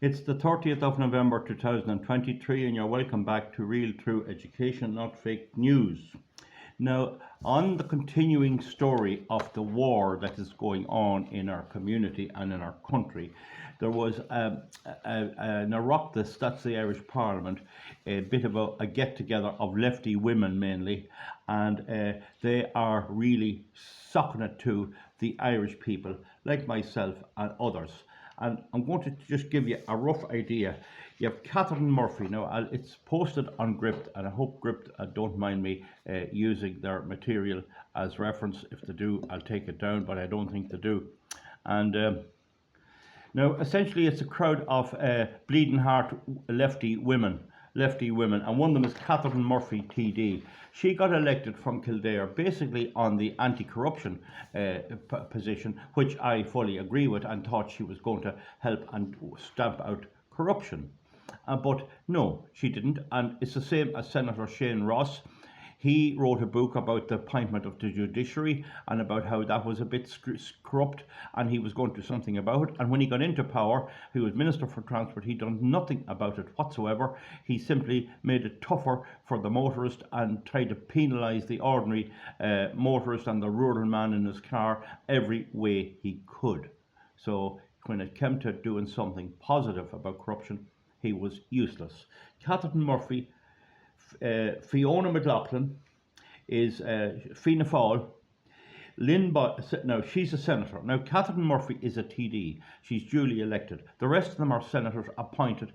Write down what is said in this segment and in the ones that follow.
It's the 30th of November 2023, and you're welcome back to Real True Education, Not Fake News. Now, on the continuing story of the war that is going on in our community and in our country, there was an Oireachtas, that's the Irish Parliament, a bit of a get together of lefty women mainly, and they are really sucking it to the Irish people, like myself and others. And I'm going to just give you a rough idea. You have Catherine Murphy. Now, it's posted on Gript, and I hope Gript don't mind me using their material as reference. If they do, I'll take it down, but I don't think they do. And now, essentially, it's a crowd of bleeding heart lefty women, and one of them is Catherine Murphy, TD. She got elected from Kildare basically on the anti-corruption position, which I fully agree with, and thought she was going to help and stamp out corruption. But no, she didn't, and it's the same as Senator Shane Ross. He wrote a book about the appointment of the judiciary and about how that was a bit corrupt, and he was going to do something about it. And when he got into power, he was Minister for Transport. He done nothing about it whatsoever. He simply made it tougher for the motorist and tried to penalise the ordinary motorist and the rural man in his car every way he could. So when it came to doing something positive about corruption, he was useless. Catherine Murphy, Fiona McLaughlin is Fianna Fáil. Now she's a senator. Now Catherine Murphy is a TD. She's duly elected. The rest of them are senators appointed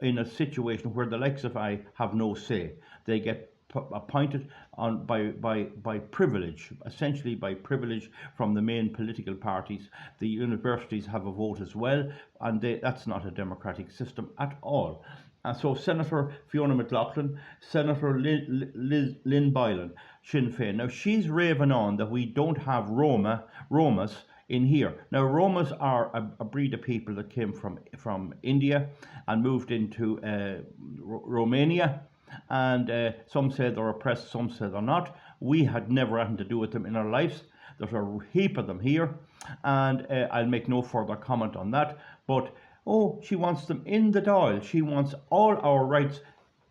in a situation where the likes of I have no say. They get appointed on by privilege, essentially by privilege from the main political parties. The universities have a vote as well, and that's not a democratic system at all. And so Senator Fiona McLaughlin, Senator Lynn Boylan, Sinn Féin. Now she's raving on that we don't have Romas in here. Now Romas are a breed of people that came from India and moved into Romania. And some say they're oppressed, some say they're not. We had never anything to do with them in our lives. There's a heap of them here, and I'll make no further comment on that. But oh, she wants them in the Dáil. She wants all our rights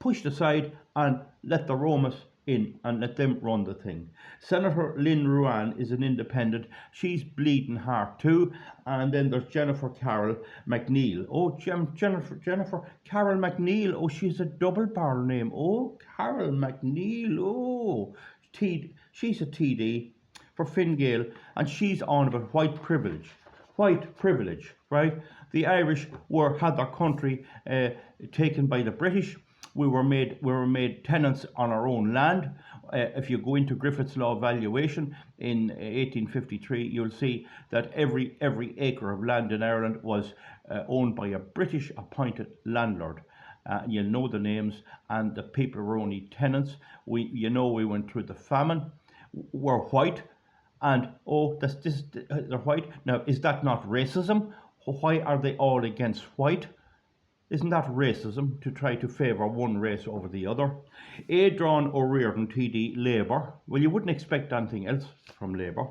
pushed aside and let the Romas in and let them run the thing. Senator Lynn Ruane is an independent. She's bleeding heart too. And then there's Jennifer Carroll McNeil. Oh, Jennifer Carroll McNeil. Oh, she's a double barrel name. Oh, Carroll McNeil. Oh, she's a TD for Fine Gael, and she's on about white privilege. White privilege, right? The Irish had their country taken by the British. We were made tenants on our own land. If you go into Griffith's Law of Valuation in 1853, you'll see that every acre of land in Ireland was owned by a British appointed landlord. You'll know the names, and the people were only tenants. We went through the famine. We're white, and they're white. Now, is that not racism? Why are they all against white? Isn't that racism to try to favour one race over the other? Adrian O'Riordan, TD, Labour. Well, you wouldn't expect anything else from Labour.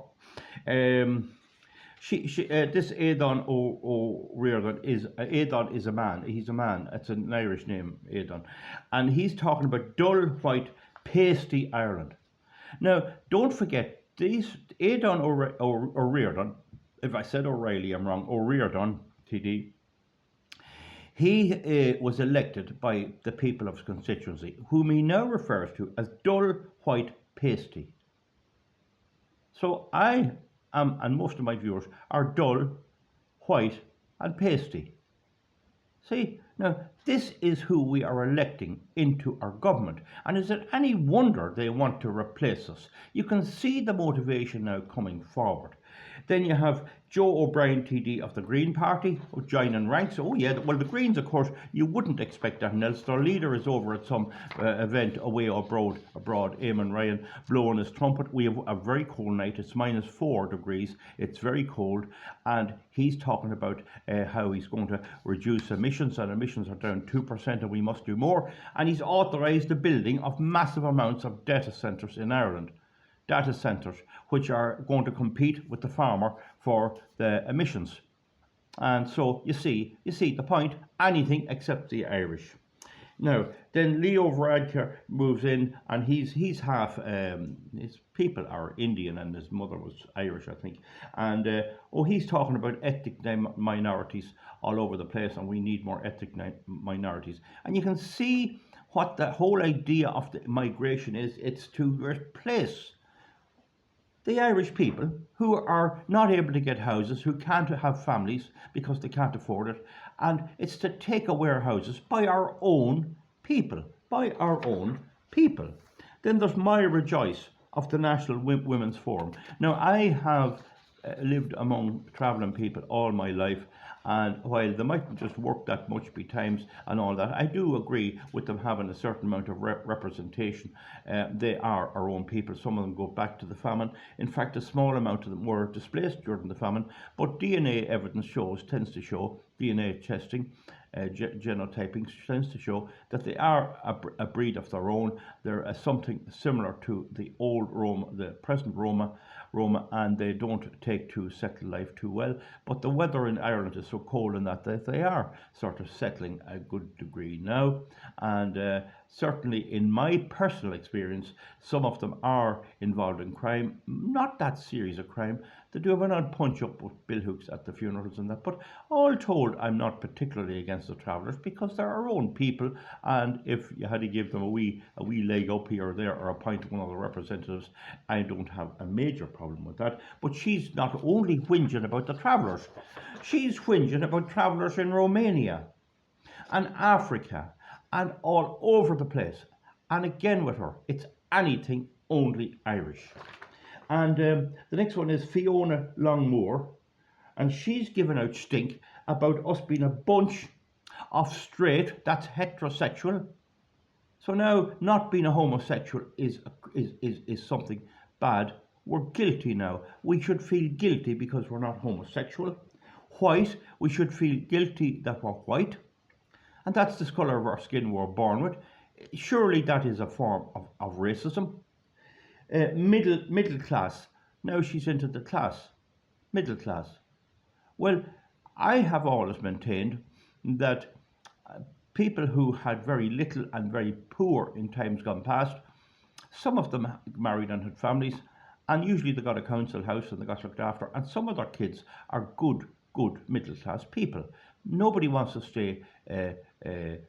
This Adrian O'Riordan is a man. He's a man. It's an Irish name, Adrian, and he's talking about dull, white, pasty Ireland. Now, don't forget these Adrian O'Riordan. If I said O'Reilly, I'm wrong. O'Riordan, TD. He was elected by the people of his constituency, whom he now refers to as dull, white, pasty. So I am, and most of my viewers, are dull, white, and pasty. See, now this is who we are electing into our government. And is it any wonder they want to replace us? You can see the motivation now coming forward. Then you have Joe O'Brien, TD of the Green Party, joining ranks. Oh yeah, well the Greens, of course, you wouldn't expect anything else. Their leader is over at some event away abroad, Eamon Ryan, blowing his trumpet. We have a very cold night. It's -4 degrees. It's very cold. And he's talking about how he's going to reduce emissions, and emissions are down 2% and we must do more. And he's authorised the building of massive amounts of data centres in Ireland. Data centres which are going to compete with the farmer for the emissions. And so you see the point. Anything except the Irish. Now, then Leo Varadkar moves in, and he's half. His people are Indian, and his mother was Irish, I think. And he's talking about ethnic minorities all over the place, and we need more ethnic minorities. And you can see what the whole idea of the migration is. It's to replace the Irish people who are not able to get houses, who can't have families because they can't afford it, and it's to take away our houses by our own people, by our own people. Then there's Myra Joyce of the National Women's Forum. Now, I have lived among travelling people all my life, and while they mightn't just work that much by times and all that, I do agree with them having a certain amount of representation. They are our own people. Some of them go back to the famine. In fact, a small amount of them were displaced during the famine, but DNA evidence tends to show, DNA testing, genotyping tends to show that they are a breed of their own. They're something similar to the old Roma, the present Roma, and they don't take to settled life too well. But the weather in Ireland is so cold in that they are sort of settling a good degree now. And certainly in my personal experience, some of them are involved in crime, not that serious a crime. They do have an odd punch up with billhooks at the funerals and that. But all told, I'm not particularly against the travellers because they're our own people. And if you had to give them a wee leg up here or there, or appoint one of the representatives, I don't have a major problem with that. But she's not only whinging about the travellers, she's whinging about travellers in Romania and Africa and all over the place. And again with her, it's anything only Irish. And the next one is Fiona Longmore, and she's given out stink about us being a bunch of straight, that's heterosexual. So now not being a homosexual is something bad. We're guilty now. We should feel guilty because we're not homosexual. White, we should feel guilty that we're white. And that's the colour of our skin we're born with. Surely that is a form of racism. Middle class. Now she's into the class. Middle class. Well, I have always maintained that people who had very little and very poor in times gone past, some of them married and had families, and usually they got a council house and they got looked after, and some of their kids are good middle class people. Nobody wants to stay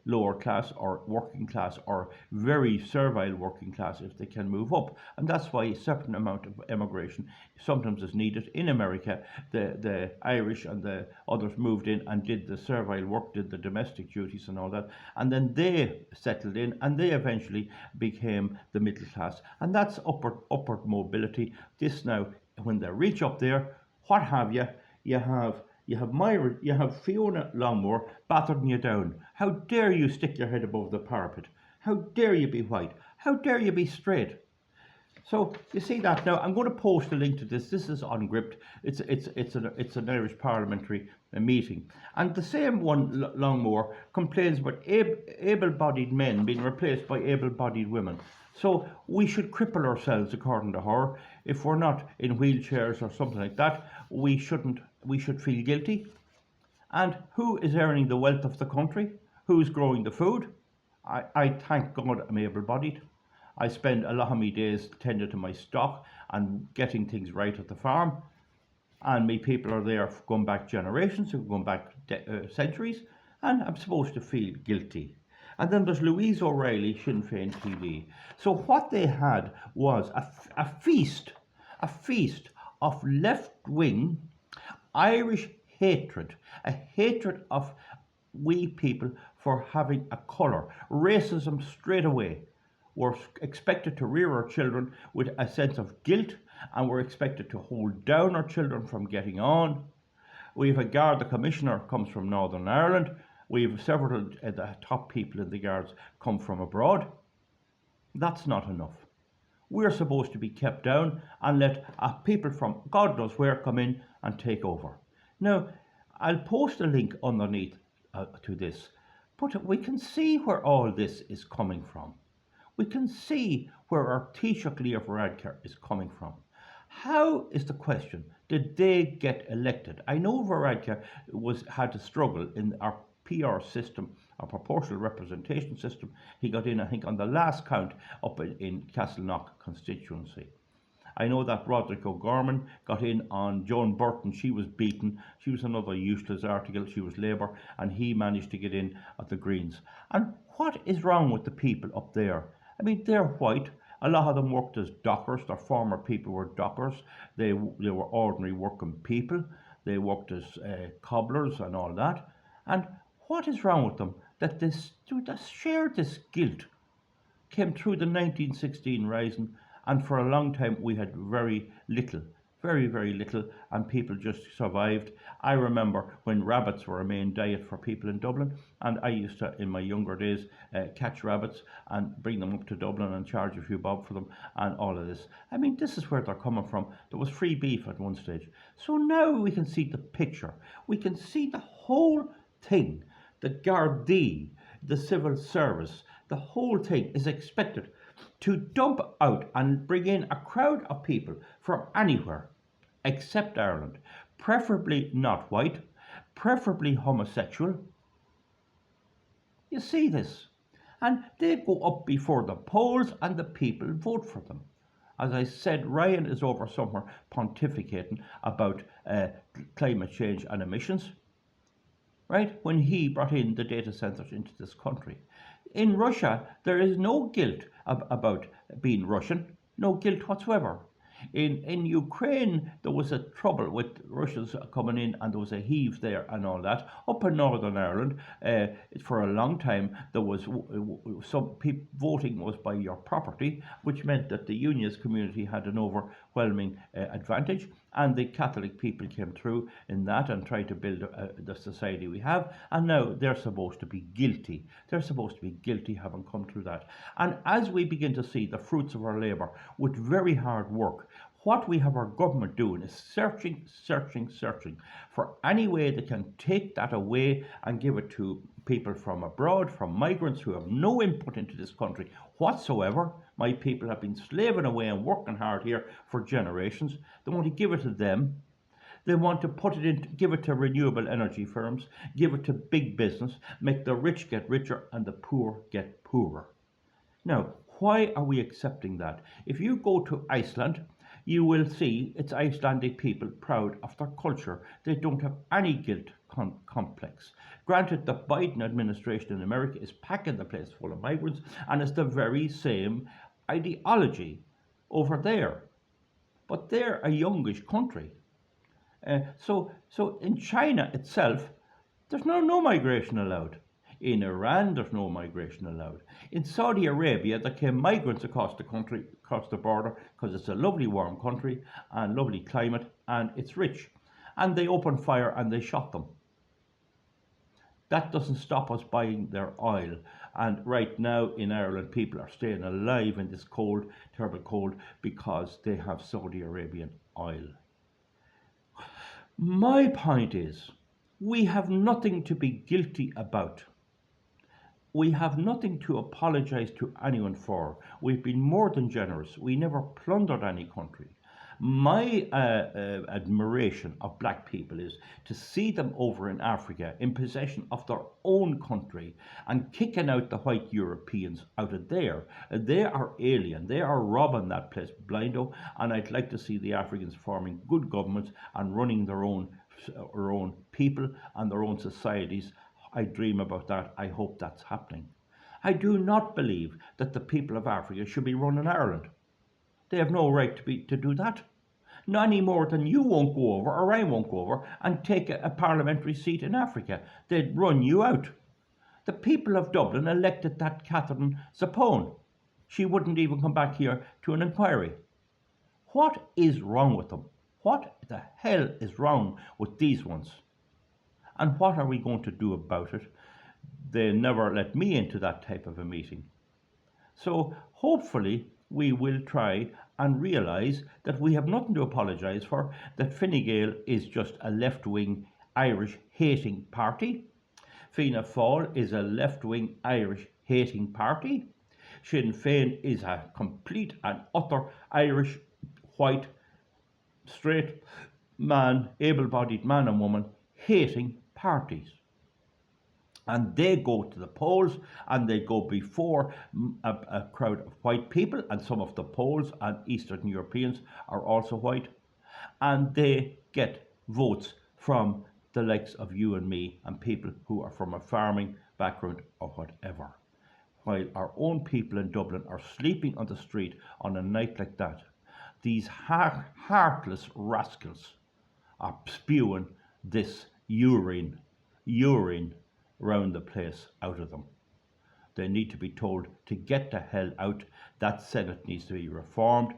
lower class or working class or very servile working class if they can move up. And that's why a certain amount of immigration sometimes is needed. In America, the Irish and the others moved in and did the servile work, did the domestic duties and all that. And then they settled in and they eventually became the middle class. And that's upward mobility. This now, when they reach up there, what have you? You have Fiona Longmore battering you down. How dare you stick your head above the parapet? How dare you be white? How dare you be straight? So you see that now. I'm going to post a link to this. This is on Gript. It's an Irish parliamentary meeting, and the same one Longmore complains about able-bodied men being replaced by able-bodied women. So we should cripple ourselves, according to her. If we're not in wheelchairs or something like that, we should feel guilty. And who is earning the wealth of the country? Who's growing the food? I thank God I'm able-bodied. I spend a lot of my days tending to my stock and getting things right at the farm. And my people are there going back generations, going back centuries, and I'm supposed to feel guilty. And then there's Louise O'Reilly, Sinn Féin TD. So what they had was a feast of left-wing Irish hatred, a hatred of we people for having a colour, racism straight away. We're expected to rear our children with a sense of guilt, and we're expected to hold down our children from getting on. We have a Garda Commissioner comes from Northern Ireland. We have several of the top people in the Guards come from abroad. That's not enough. We're supposed to be kept down and let people from God knows where come in and take over. Now, I'll post a link underneath to this, but we can see where all this is coming from. We can see where our Taoiseach Leo Varadkar is coming from. How is the question did they get elected? I know Varadkar had to struggle in our PR system, our proportional representation system. He got in, I think, on the last count up in Castleknock constituency. I know that Roderick O'Gorman got in on Joan Burton. She was beaten. She was another useless article. She was Labour, and he managed to get in at the Greens. And what is wrong with the people up there? I mean, they're white. A lot of them worked as dockers. Their former people were dockers. They were ordinary working people. They worked as cobblers and all that. And what is wrong with them that they share this guilt? Came through the 1916 rising, and for a long time we had very little, very little, and people just survived. I remember when rabbits were a main diet for people in Dublin, and I used to, in my younger days, catch rabbits and bring them up to Dublin and charge a few bob for them and all of this. I mean, this is where they're coming from. There was free beef at one stage. So now we can see the picture. We can see the whole thing. The Gardaí, the civil service, the whole thing is expected to dump out and bring in a crowd of people from anywhere except Ireland, preferably not white, preferably homosexual. You see this? And they go up before the polls and the people vote for them. As I said, Ryan is over somewhere pontificating about climate change and emissions, right? When he brought in the data centers into this country. In Russia, there is no guilt about being Russian, no guilt whatsoever. In Ukraine, there was a trouble with Russians coming in, and there was a heave there and all that. Up in Northern Ireland, for a long time, there was some people voting was by your property, which meant that the unionist community had an overwhelming advantage, and the Catholic people came through in that and tried to build the society we have. And now they're supposed to be guilty. They're supposed to be guilty having come through that. And as we begin to see the fruits of our labour with very hard work, what we have our government doing is searching for any way they can take that away and give it to people from abroad, from migrants who have no input into this country whatsoever. My people have been slaving away and working hard here for generations. They want to give it to them. They want to put it in, give it to renewable energy firms, give it to big business, make the rich get richer and the poor get poorer. Now, why are we accepting that? If you go to Iceland, you will see it's Icelandic people proud of their culture. They don't have any guilt complex. Granted, the Biden administration in America is packing the place full of migrants, and it's the very same ideology over there. But they're a youngish country. So in China itself, there's no migration allowed. In Iran, there's no migration allowed. In Saudi Arabia, there came migrants across the country, across the border, because it's a lovely warm country and lovely climate, and it's rich. And they opened fire and they shot them. That doesn't stop us buying their oil. And right now in Ireland, people are staying alive in this cold, terrible cold, because they have Saudi Arabian oil. My point is, we have nothing to be guilty about. We have nothing to apologise to anyone for. We've been more than generous. We never plundered any country. My admiration of black people is to see them over in Africa in possession of their own country and kicking out the white Europeans out of there. They are alien. They are robbing that place blindo, and I'd like to see the Africans forming good governments and running their own people and their own societies. I dream about that. I hope that's happening. I do not believe that the people of Africa should be running Ireland. They have no right to do that. Not any more than you won't go over, or I won't go over, and take a parliamentary seat in Africa. They'd run you out. The people of Dublin elected that Catherine Zappone. She wouldn't even come back here to an inquiry. What is wrong with them? What the hell is wrong with these ones? And what are we going to do about it? They never let me into that type of a meeting. So hopefully we will try and realise that we have nothing to apologise for, that Fine Gael is just a left-wing Irish hating party. Fianna Fáil is a left-wing Irish hating party. Sinn Féin is a complete and utter Irish white straight man, able-bodied man and woman, hating parties. And they go to the polls and they go before a crowd of white people, and some of the Poles and Eastern Europeans are also white, and they get votes from the likes of you and me and people who are from a farming background or whatever. While our own people in Dublin are sleeping on the street on a night like that, these heartless rascals are spewing this urine round the place out of them. They need to be told to get the hell out. That Senate needs to be reformed.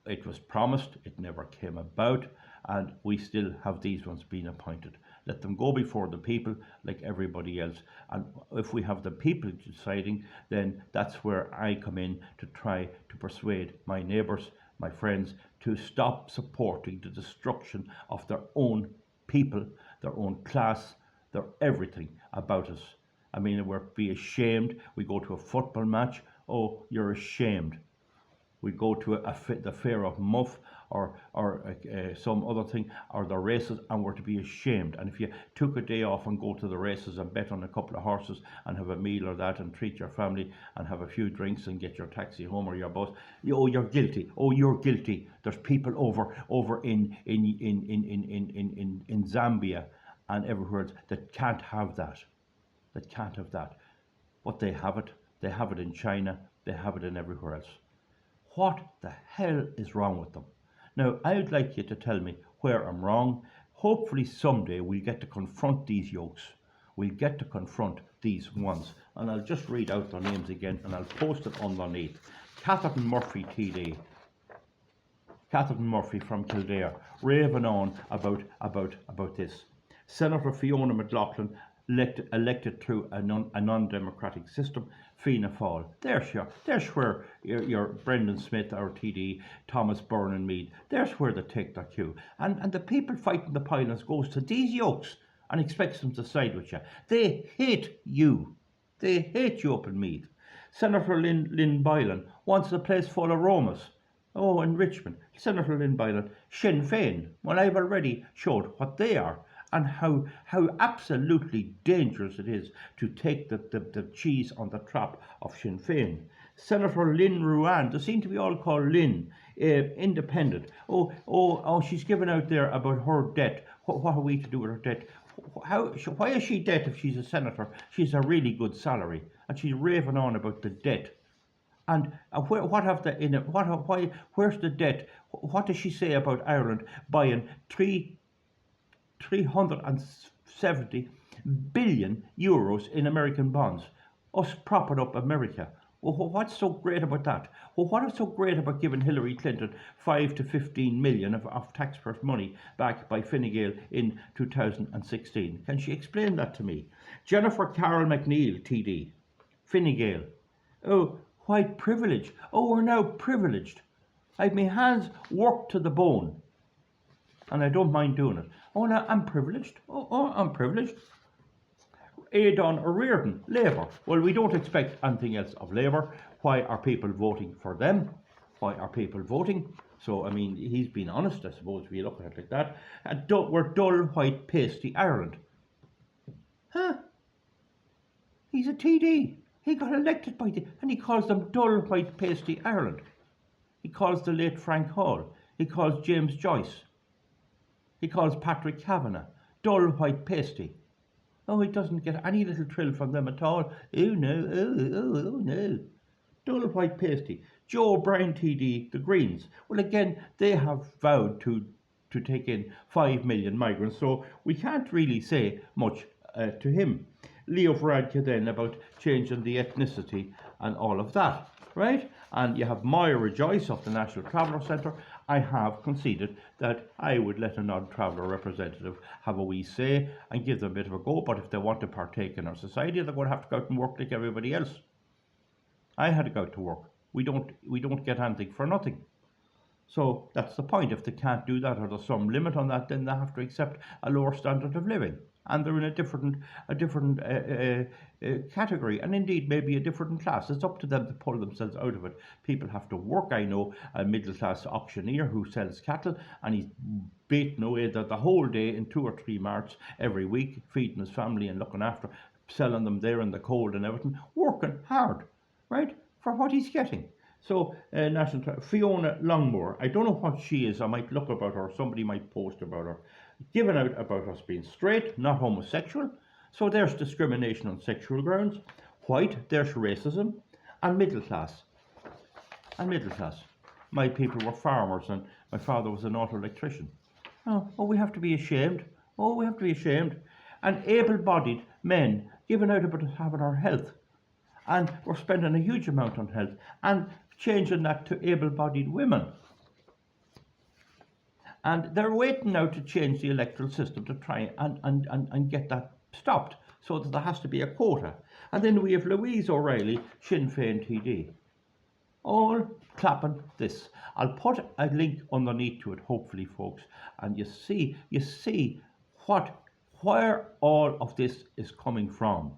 It was promised, it never came about, and we still have these ones being appointed. Let them go before the people like everybody else. And if we have the people deciding, then that's where I come in to try to persuade my neighbours, my friends, to stop supporting the destruction of their own people, their own class, their everything about us. I mean, we're be ashamed. We go to a football match. Oh, you're ashamed. We go to the fair of Muff or some other thing, or the races, and we're to be ashamed. And if you took a day off and go to the races and bet on a couple of horses and have a meal or that and treat your family and have a few drinks and get your taxi home or your bus, oh, you're guilty. Oh, you're guilty. There's people over in Zambia and everywhere else that can't have that. That can't have that. But they have it. They have it in China. They have it in everywhere else. What the hell is wrong with them? Now, I would like you to tell me where I'm wrong. Hopefully someday we'll get to confront these yokes. We'll get to confront these ones. And I'll just read out their names again and I'll post it underneath. Catherine Murphy TD. Catherine Murphy from Kildare, raving on about this. Senator Fiona McLaughlin, elected through a non-democratic system. Fianna Fáil. There's where your Brendan Smith, our TD, Thomas Byrne and Mead, there's where they take their cue. And the people fighting the pylons goes to these yokes and expects them to side with you. They hate you. They hate you up in Meath. Senator Lynn Boylan wants the place full of Romas. Oh, in Richmond. Senator Lynn Boylan, Sinn Féin. Well, I've already showed what they are, and how absolutely dangerous it is to take the cheese on the trap of Sinn Féin. Senator Lynn Ruane, they seem to be all called Lynn, independent. Oh, she's given out there about her debt. What are we to do with her debt? Why is she debt if she's a senator? She's a really good salary, and she's raving on about the debt. And where's the debt? What does she say about Ireland buying 370 billion euros in American bonds, us propping up America? Well, what's so great about that? Well, what is so great about giving Hillary Clinton 5 to 15 million of taxpayers' money back by Fine Gael in 2016? Can she explain that to me? Jennifer Carroll McNeil, TD, Fine Gael. Oh, white privilege. Oh, we're now privileged. I've my hands worked to the bone, and I don't mind doing it. Oh, no, I'm privileged. Oh, I'm privileged. Aidan O'Riordan, Labour. Well, we don't expect anything else of Labour. Why are people voting for them? Why are people voting? So, I mean, he's been honest, I suppose, if you look at it like that. We're dull, white, pasty Ireland. Huh? He's a TD. He got elected by and he calls them dull, white, pasty Ireland. He calls the late Frank Hall. He calls James Joyce. He calls Patrick Kavanagh dull, white, pasty. Oh, he doesn't get any little thrill from them at all. Oh no, oh no. Dull, white, pasty. Joe O'Brien TD, the Greens. Well, again, they have vowed to take in 5 million migrants, so we can't really say much to him. Leo Varadkar then about changing the ethnicity and all of that, right? And you have Moira Joyce of the National Traveller Centre. I have conceded that I would let a non-traveller representative have a wee say and give them a bit of a go, but if they want to partake in our society, they're going to have to go out and work like everybody else. I had to go out to work. We don't get anything for nothing. So that's the point. If they can't do that or there's some limit on that, then they have to accept a lower standard of living. and they're in a different category, and indeed maybe a different class. It's up to them to pull themselves out of it. People have to work. I know a middle class auctioneer who sells cattle, and he's beating away the whole day in 2 or 3 marts every week, feeding his family and looking after, selling them there in the cold and everything, working hard, right, for what he's getting. So, Fiona Longmore, I don't know what she is. I might look about her. Somebody might post about her. Given out about us being straight, not homosexual. So there's discrimination on sexual grounds. White, there's racism. And middle class. My people were farmers and my father was an auto electrician. Oh, we have to be ashamed. Oh, we have to be ashamed. And able-bodied men given out about having our health. And we're spending a huge amount on health and changing that to able-bodied women. And they're waiting now to change the electoral system to try and get that stopped, so that there has to be a quota. And then we have Louise O'Reilly, Sinn Féin TD, all clapping this. I'll put a link underneath to it, hopefully, folks, and you see where all of this is coming from.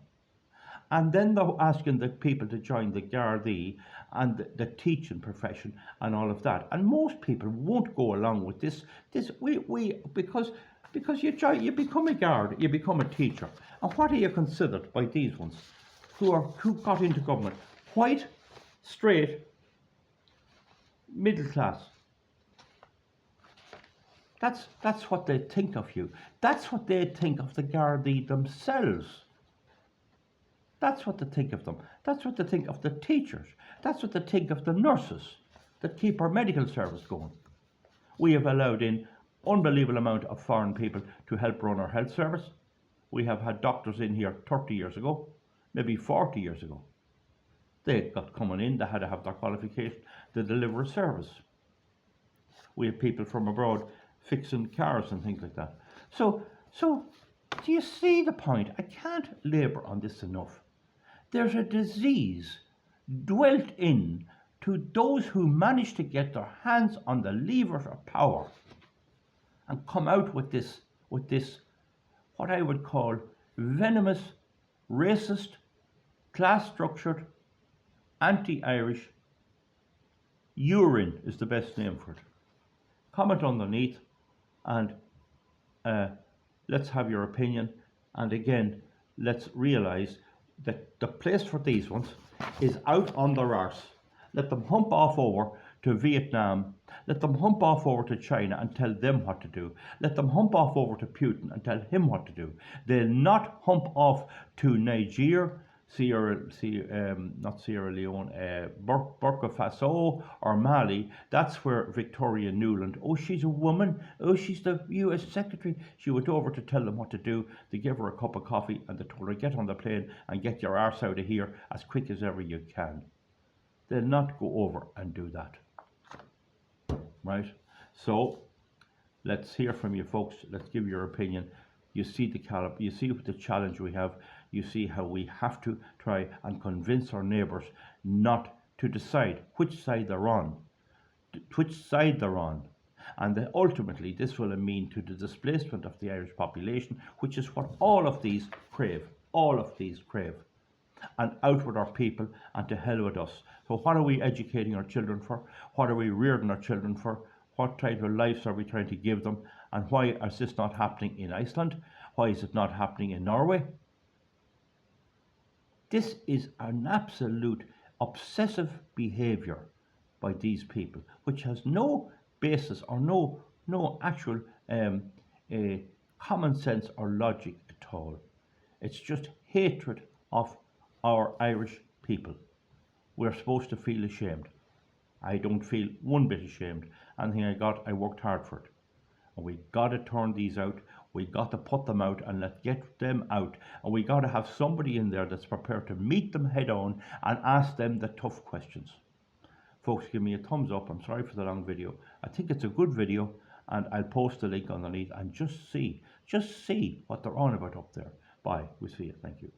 And then they're asking the people to join the Gardaí and the teaching profession and all of that. And most people won't go along with this. Because you become a guard, you become a teacher. And what are you considered by these ones who got into government? White, straight, middle class. That's what they think of you. That's what they think of the Gardaí themselves. That's what they think of them. That's what they think of the teachers. That's what they think of the nurses that keep our medical service going. We have allowed in unbelievable amount of foreign people to help run our health service. We have had doctors in here 30 years ago, maybe 40 years ago. They got coming in, they had to have their qualification to deliver a service. We have people from abroad fixing cars and things like that. So do you see the point? I can't labour on this enough. There's a disease dwelt in to those who manage to get their hands on the levers of power and come out with this, what I would call venomous, racist, class-structured, anti-Irish, urine is the best name for it. Comment underneath and let's have your opinion. And again, let's realise that the place for these ones is out on their arse. Let them hump off over to Vietnam. Let them hump off over to China and tell them what to do. Let them hump off over to Putin and tell him what to do. They'll not hump off to Nigeria, not Sierra Leone, Burkina Faso or Mali. That's where Victoria Nuland, oh, she's a woman, oh, she's the US Secretary. She went over to tell them what to do. They gave her a cup of coffee and they told her, get on the plane and get your arse out of here as quick as ever you can. They'll not go over and do that. Right? So, let's hear from you folks. Let's give your opinion. You see the challenge we have. You see how we have to try and convince our neighbours not to decide which side they're on. And ultimately this will mean to the displacement of the Irish population, which is what all of these crave. And out with our people and to hell with us. So what are we educating our children for? What are we rearing our children for? What type of lives are we trying to give them? And why is this not happening in Iceland? Why is it not happening in Norway? This is an absolute obsessive behaviour by these people, which has no basis or no actual common sense or logic at all. It's just hatred of our Irish people. We're supposed to feel ashamed. I don't feel one bit ashamed. Anything I got, I worked hard for it. And we got to turn these out. We got to put them out and let's get them out. And we got to have somebody in there that's prepared to meet them head on and ask them the tough questions. Folks, give me a thumbs up. I'm sorry for the long video. I think it's a good video and I'll post the link underneath and just see what they're on about up there. Bye. We'll see you. Thank you.